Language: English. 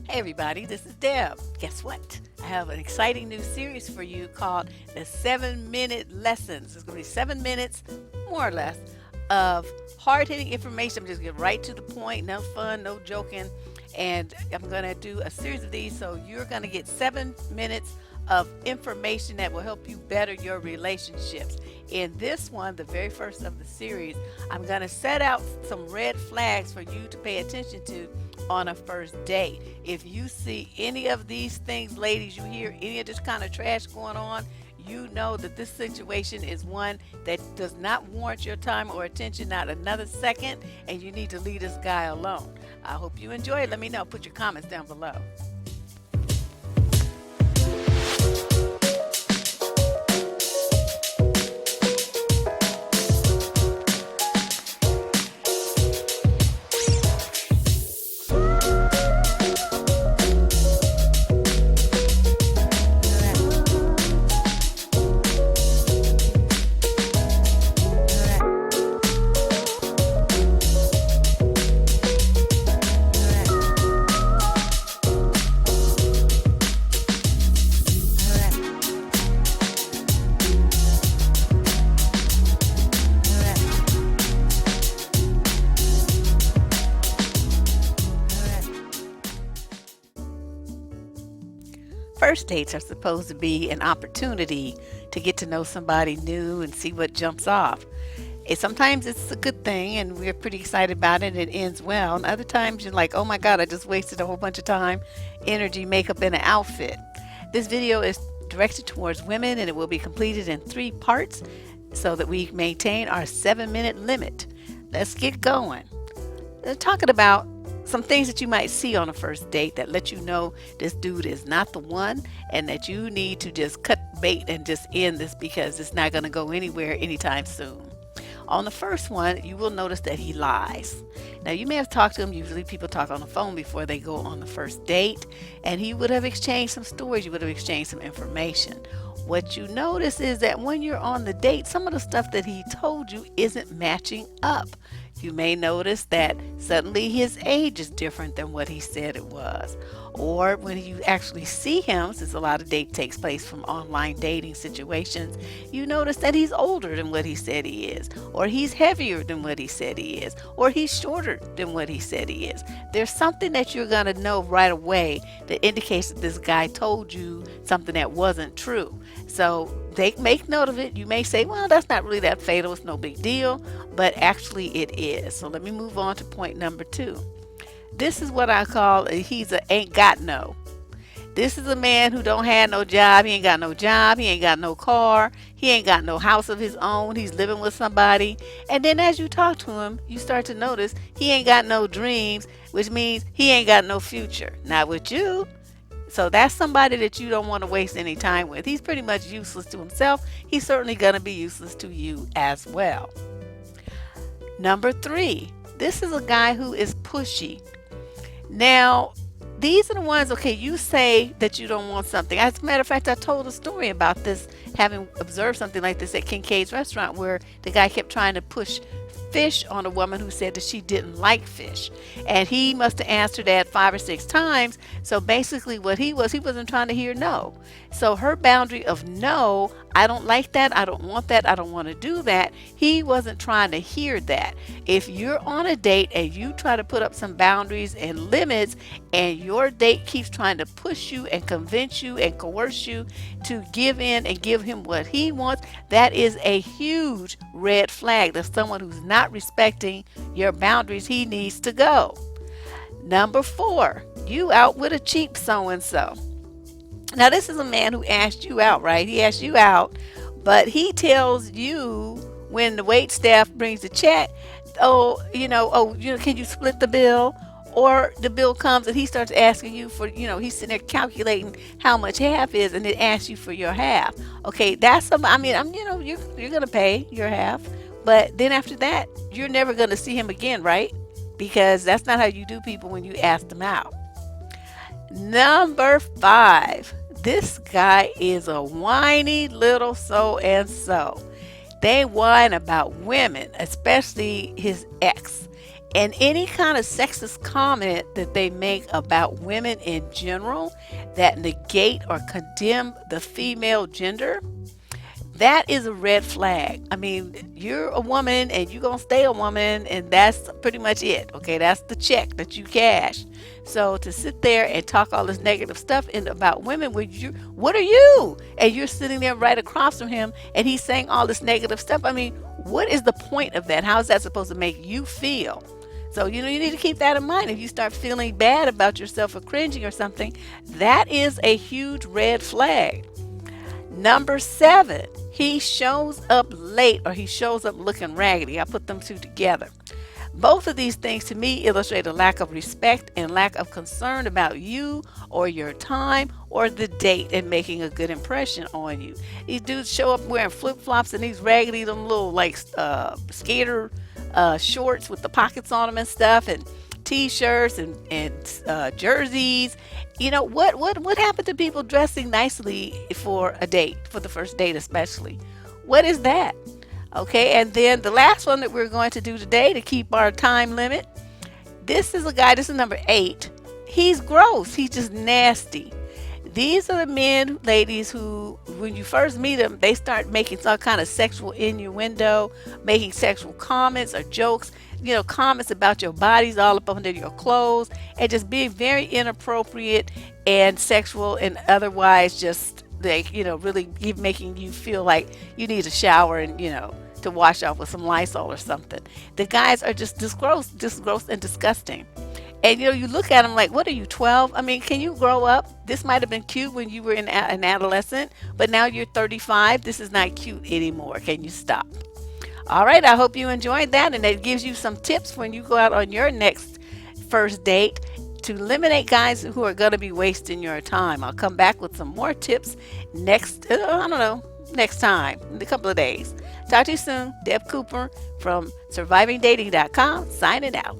Hey everybody, this is Deb. Guess what? I have an exciting new series for you called the 7-Minute Lessons. It's going to be 7 minutes, more or less, of hard-hitting information. I'm just getting right to the point, no fun, no joking. And I'm going to do a series of these, so you're going to get 7 minutes of information that will help you better your relationships. In this one, the very first of the series, I'm going to set out some red flags for you to pay attention to on a first date. If you see any of these things, ladies, you hear any of this kind of trash going on, you know that this situation is one that does not warrant your time or attention, not another second, and you need to leave this guy alone. I hope you enjoy it. Let me know. Put your comments down below. First dates are supposed to be an opportunity to get to know somebody new and see what jumps off. Sometimes it's a good thing and we're pretty excited about it and it ends well. And other times you're like, oh my God, I just wasted a whole bunch of time, energy, makeup, and an outfit. This video is directed towards women and it will be completed in 3 parts so that we maintain our 7-minute limit. Let's get going. Talking about some things that you might see on a first date that let you know this dude is not the one and that you need to just cut bait and just end this because it's not going to go anywhere anytime soon. On the first one, you will notice that he lies. Now, you may have talked to him. Usually people talk on the phone before they go on the first date, and he would have exchanged some stories. You would have exchanged some information. What you notice is that when you're on the date, some of the stuff that he told you isn't matching up. You may notice that suddenly his age is different than what he said it was. Or when you actually see him, since a lot of date takes place from online dating situations, you notice that he's older than what he said he is, or he's heavier than what he said he is, or he's shorter than what he said he is. There's something that you're going to know right away that indicates that this guy told you something that wasn't true. So make note of it. You may say, well, that's not really that fatal. It's no big deal. But actually it is. So let me move on to point number 2. This is what I call he's a ain't got no. This is a man who don't have no job. He ain't got no job. He ain't got no car. He ain't got no house of his own. He's living with somebody. And then as you talk to him, you start to notice he ain't got no dreams, which means he ain't got no future. Not with you. So that's somebody that you don't want to waste any time with. He's pretty much useless to himself. He's certainly going to be useless to you as well. Number 3, this is a guy who is pushy. Now, these are the ones, okay, you say that you don't want something. As a matter of fact, I told a story about this, having observed something like this at Kincaid's restaurant where the guy kept trying to push fish on a woman who said that she didn't like fish, and he must have answered that 5 or 6 times. So basically what he wasn't trying to hear no. So her boundary of no, I don't like that, I don't want that, I don't want to do that, he wasn't trying to hear that. If you're on a date and you try to put up some boundaries and limits and your date keeps trying to push you and convince you and coerce you to give in and give him what he wants, that is a huge red flag. That's someone who's not respecting your boundaries. He needs to go. Number 4, you out with a cheap so-and-so. Now, this is a man who asked you out, right? He asked you out, but he tells you when the wait staff brings the check, can you split the bill? Or the bill comes and he starts asking you for, he's sitting there calculating how much half is and it asks you for your half. Okay, that's you're going to pay your half, but then after that, you're never going to see him again, right? Because that's not how you do people when you ask them out. Number 5, this guy is a whiny little so-and-so. They whine about women, especially his ex. And any kind of sexist comment that they make about women in general that negate or condemn the female gender, that is a red flag. I mean, you're a woman and you're going to stay a woman, and that's pretty much it. Okay, that's the check that you cash. So to sit there and talk all this negative stuff about women, what are you? And you're sitting there right across from him and he's saying all this negative stuff. I mean, what is the point of that? How is that supposed to make you feel? So, you need to keep that in mind. If you start feeling bad about yourself or cringing or something, that is a huge red flag. Number 7, he shows up late or he shows up looking raggedy. I put them two together. Both of these things to me illustrate a lack of respect and lack of concern about you or your time or the date and making a good impression on you. These dudes show up wearing flip-flops and these raggedy them little skater shorts with the pockets on them and stuff, and t-shirts and jerseys. What happened to people dressing nicely for a date, for the first date especially? What is that? Okay, and then the last one that we're going to do today to keep our time limit. This is number 8. He's gross. He's just nasty. These are the men, ladies, who, when you first meet them, they start making some kind of sexual innuendo, making sexual comments or jokes, comments about your bodies all up under your clothes, and just being very inappropriate and sexual and otherwise just really making you feel like you need a shower and, to wash off with some Lysol or something. The guys are just gross and disgusting. And you look at them like, what are you, 12? I mean, can you grow up? This might have been cute when you were an adolescent, but now you're 35. This is not cute anymore. Can you stop? All right, I hope you enjoyed that, and it gives you some tips when you go out on your next first date to eliminate guys who are going to be wasting your time. I'll come back with some more tips next time, in a couple of days. Talk to you soon. Deb Cooper from survivingdating.com, signing out.